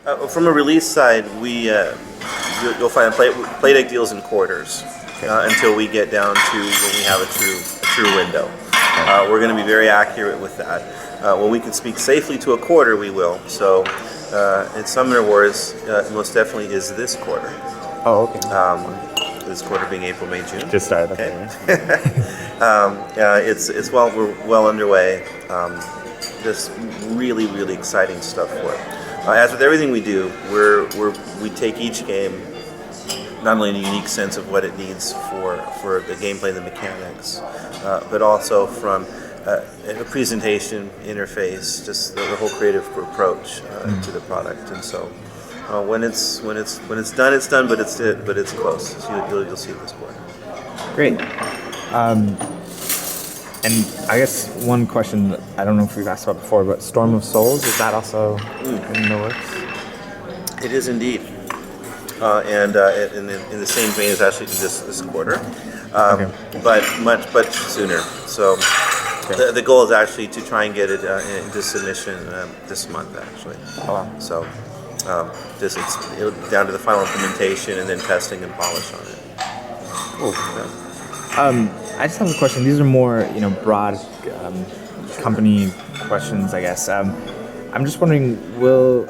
From a release side, you'll find Playdek deals in quarters until we get down to when we have a true window. We're going to be very accurate with that. When we can speak safely to a quarter, we will. So, in Summoner Wars, most definitely is this quarter. Oh, okay. This quarter being April, May, June. Just started. Okay. It's we're well underway. Just really, really exciting stuff for it. As with everything we do, we take each game not only in a unique sense of what it needs for the gameplay and the mechanics, but also from a presentation, interface, just the whole creative approach to the product. And so, when it's done, it's done. But it's close. So you'll see it this quarter. Great. And I guess one question that I don't know if we've asked about before, but Storm of Souls, is that also in the works? It is indeed. And in the same vein as actually this quarter, but much sooner. So the goal is actually to try and get it into submission this month, actually. Oh, wow. So it'll be down to the final implementation and then testing and polish on it. Cool. I just have a question. These are more, broad company questions, I guess. I'm just wondering, will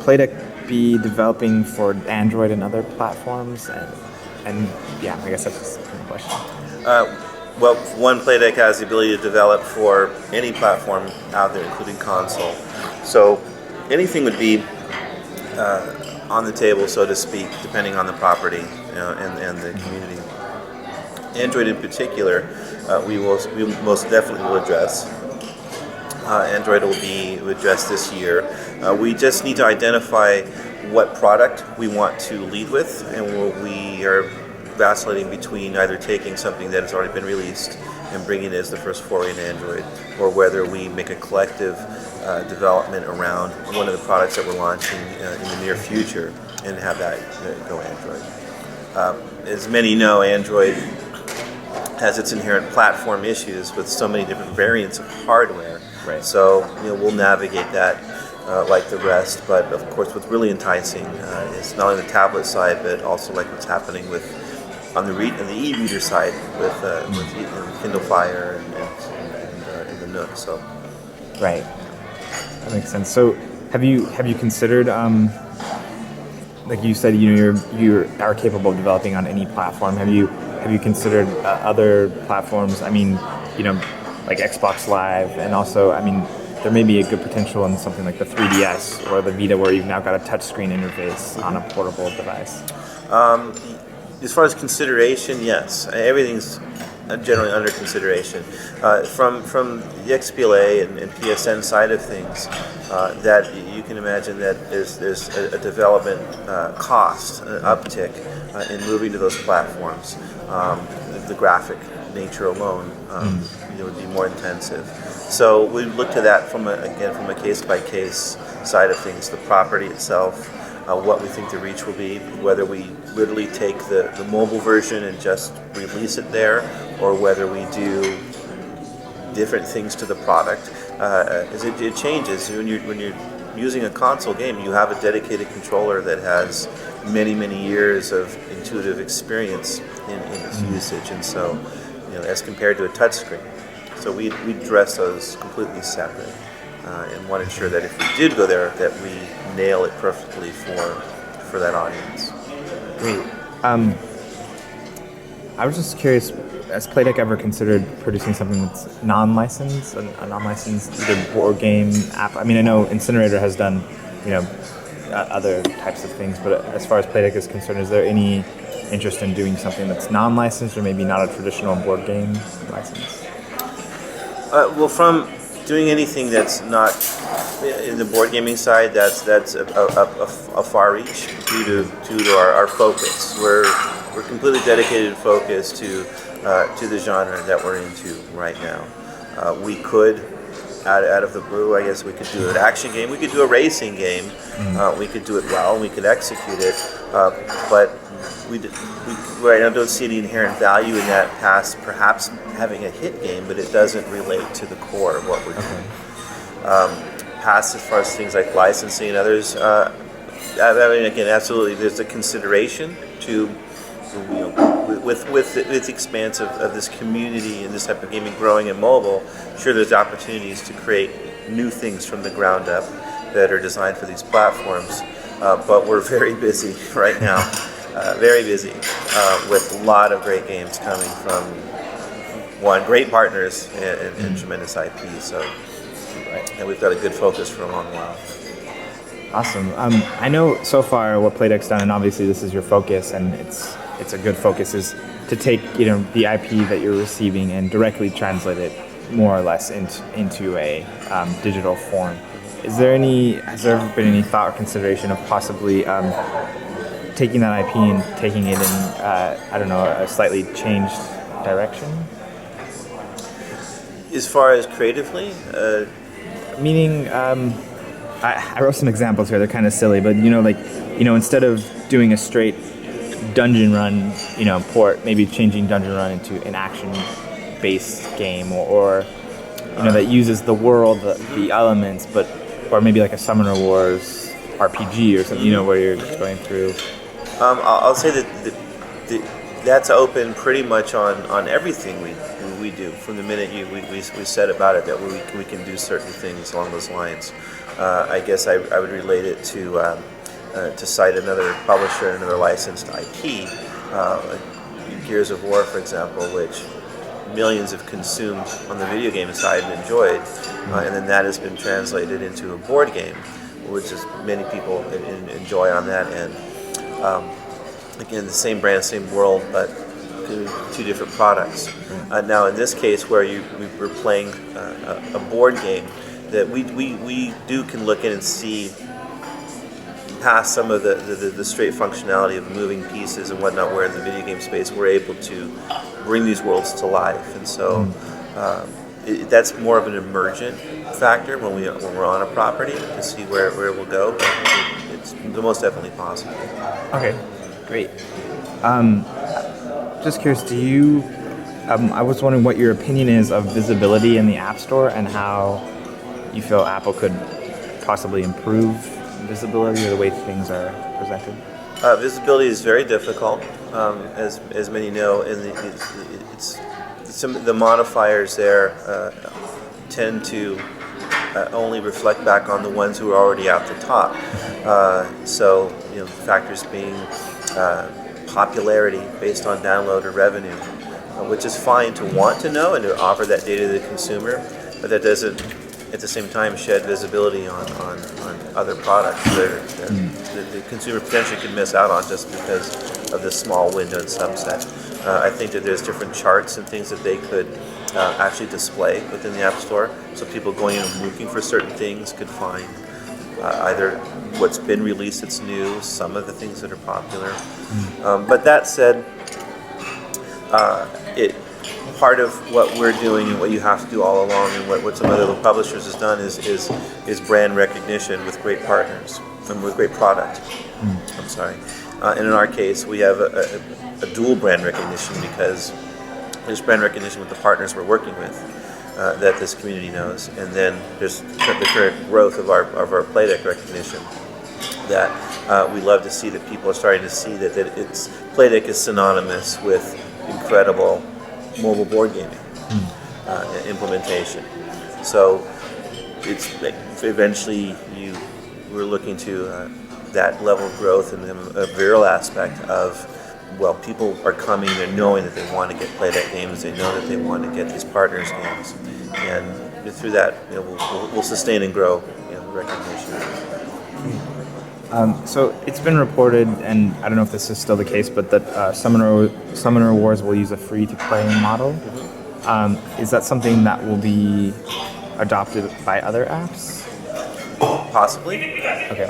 Playdek be developing for Android and other platforms? And yeah, I guess that's just the question. Well, Playdek has the ability to develop for any platform out there, including console. So anything would be on the table, so to speak, depending on the property and the community. Android in particular, we most definitely will address. Android will be addressed this year. We just need to identify what product we want to lead with, and we are vacillating between either taking something that has already been released and bringing it as the first foray in Android, or whether we make a collective development around one of the products that we're launching in the near future and have that go Android. As many know, Android has its inherent platform issues with so many different variants of hardware. Right. So we'll navigate that like the rest. But of course, what's really enticing is not only the tablet side, but also like what's happening on the e-reader side with Kindle Fire and the Nook. So. Right. That makes sense. So have you considered? Like you said, you are capable of developing on any platform. Have you considered other platforms? I mean, like Xbox Live, and also, I mean, there may be a good potential in something like the 3DS or the Vita, where you've now got a touchscreen interface on a portable device. As far as consideration, yes, everything's generally under consideration. From the XBLA and PSN side of things, that you can imagine that there's a development cost, an uptick in moving to those platforms. The graphic nature alone would be more intensive. So we look to that from a case-by-case side of things, the property itself, what we think the reach will be, whether we literally take the mobile version and just release it there, or whether we do different things to the product. As it changes. When you're using a console game, you have a dedicated controller that has many years of intuitive experience in its usage, and so as compared to a touchscreen. So we dress those completely separate, and want to ensure that if we did go there, that we nail it perfectly for that audience. Great. I was just curious, has Playdek ever considered producing something that's non-licensed, a non-licensed either board game, app? I mean, I know Incinerator has done, other types of things, but as far as Playdek is concerned, is there any interest in doing something that's non-licensed or maybe not a traditional board game license? Well, from doing anything that's not in the board gaming side, that's a far reach due to our focus. We're completely dedicated and focused to the genre that we're into right now. We could, out of the blue, I guess we could do an action game. We could do a racing game. We could do it well. We could execute it. But we right now don't see any inherent value in that past perhaps having a hit game, but it doesn't relate to the core of what we're doing. past as far as things like licensing and others. I mean, again, absolutely, there's a consideration to, with the expanse of this community and this type of gaming growing in mobile. Sure, there's opportunities to create new things from the ground up that are designed for these platforms. But we're very busy right now, very busy with a lot of great games coming from great partners and tremendous IP. So, and we've got a good focus for a long while. Awesome. I know so far what Playdek's done, and obviously this is your focus, and it's a good focus, is to take the IP that you're receiving and directly translate it more or less into a digital form. Has there ever been any thought or consideration of possibly taking that IP and taking it in a slightly changed direction? As far as creatively, meaning. I wrote some examples here. They're kind of silly, but instead of doing a straight dungeon run, port, maybe changing dungeon run into an action-based game, or that uses the world, the elements, or maybe like a Summoner Wars RPG or something, where you're just going through. I'll say that that's open pretty much on everything we do. From the minute we said about it that we can do certain things along those lines. I guess I would relate it to cite another publisher, another licensed IP, Gears of War, for example, which millions have consumed on the video game side and enjoyed, and then that has been translated into a board game, which is many people enjoy on that end. Again, the same brand, same world, but two different products. Now, in this case, where we're playing a board game, that we can look in and see past some of the straight functionality of moving pieces and whatnot, where in the video game space we're able to bring these worlds to life. And so that's more of an emergent factor when we're on a property to see where it will go. It's most definitely possible. Okay, great. Just curious, I was wondering what your opinion is of visibility in the App Store and how you feel Apple could possibly improve visibility or the way things are presented? Visibility is very difficult, as many know, and the modifiers there tend to only reflect back on the ones who are already at the top. So, factors being popularity based on download or revenue, which is fine to want to know and to offer that data to the consumer, but that doesn't at the same time shed visibility on other products that the consumer potentially could miss out on just because of this small window and subset. I think that there's different charts and things that they could actually display within the App Store, so people going in and looking for certain things could find either what's been released that's new, some of the things that are popular. But that said, part of what we're doing and what you have to do all along, and what some of the other publishers has done is brand recognition with great partners and with great product. I'm sorry. And in our case, we have a dual brand recognition, because there's brand recognition with the partners we're working with that this community knows, and then there's the current growth of our Playdek recognition that we love to see, that people are starting to see that it's Playdek is synonymous with incredible mobile board gaming implementation. So it's eventually we're looking to that level of growth and a viral aspect of, well, people are coming, they're knowing that they want to get Playdek games, they know that they want to get these partners games, and through that we'll sustain and grow recognition. So it's been reported, and I don't know if this is still the case, but that Summoner Wars will use a free-to-play model. Is that something that will be adopted by other apps? Possibly. Okay.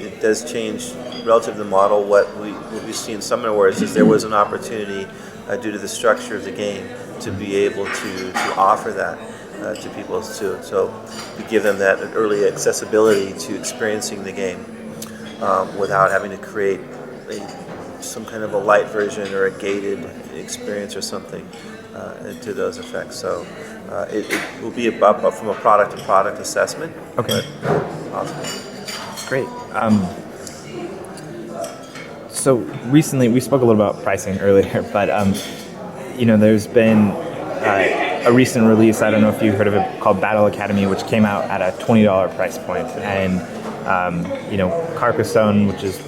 It does change relative to the model. What we see in Summoner Wars is there was an opportunity, due to the structure of the game, to be able to offer that to people, so we give them that early accessibility to experiencing the game without having to create a some kind of a light version or a gated experience or something to those effects. So it will be up from a product to product assessment. Okay. Awesome. Great. So recently, we spoke a little about pricing earlier, but there's been a recent release. I don't know if you've heard of it, called Battle Academy, which came out at a $20 price point, and Carcassonne, which is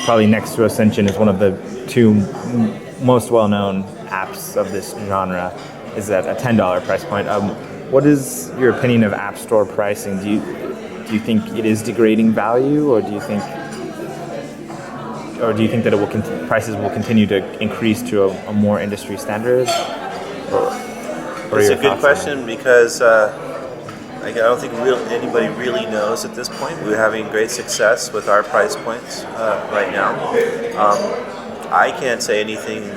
probably next to Ascension, is one of the two most well-known apps of this genre, is at a $10 price point. What is your opinion of App Store pricing? Do you think it is degrading value, or do you think that prices will continue to increase to a more industry standard? It's a good question because I don't think anybody really knows at this point. We're having great success with our price points right now. I can't say anything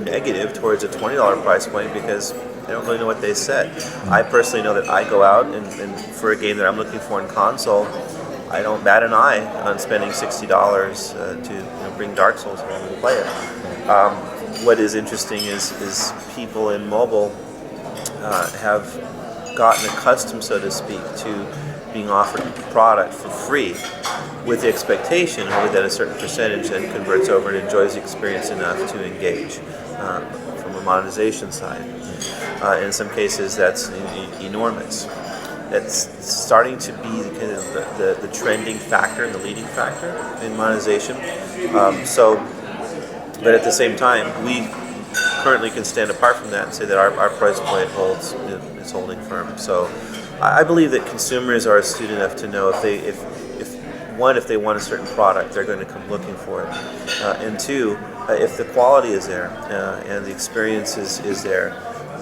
negative towards a $20 price point because I don't really know what they said. I personally know that I go out and for a game that I'm looking for in console, I don't bat an eye on spending $60 to bring Dark Souls home and play it. What is interesting is people in mobile have gotten accustomed, so to speak, to being offered a product for free with the expectation that a certain percentage then converts over and enjoys the experience enough to engage from a monetization side. In some cases, that's enormous. That's starting to be kind of the trending factor and the leading factor in monetization. But at the same time, we currently can stand apart from that and say that our price point is holding firm. So I believe that consumers are astute enough to know if they want a certain product, they're going to come looking for it. And two, if the quality is there and the experience is there,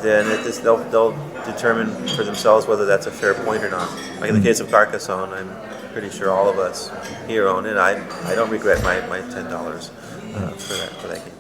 then they'll determine for themselves whether that's a fair point or not. Like in the case of Carcassonne, I'm pretty sure all of us here own it. I don't regret my $10 for that game.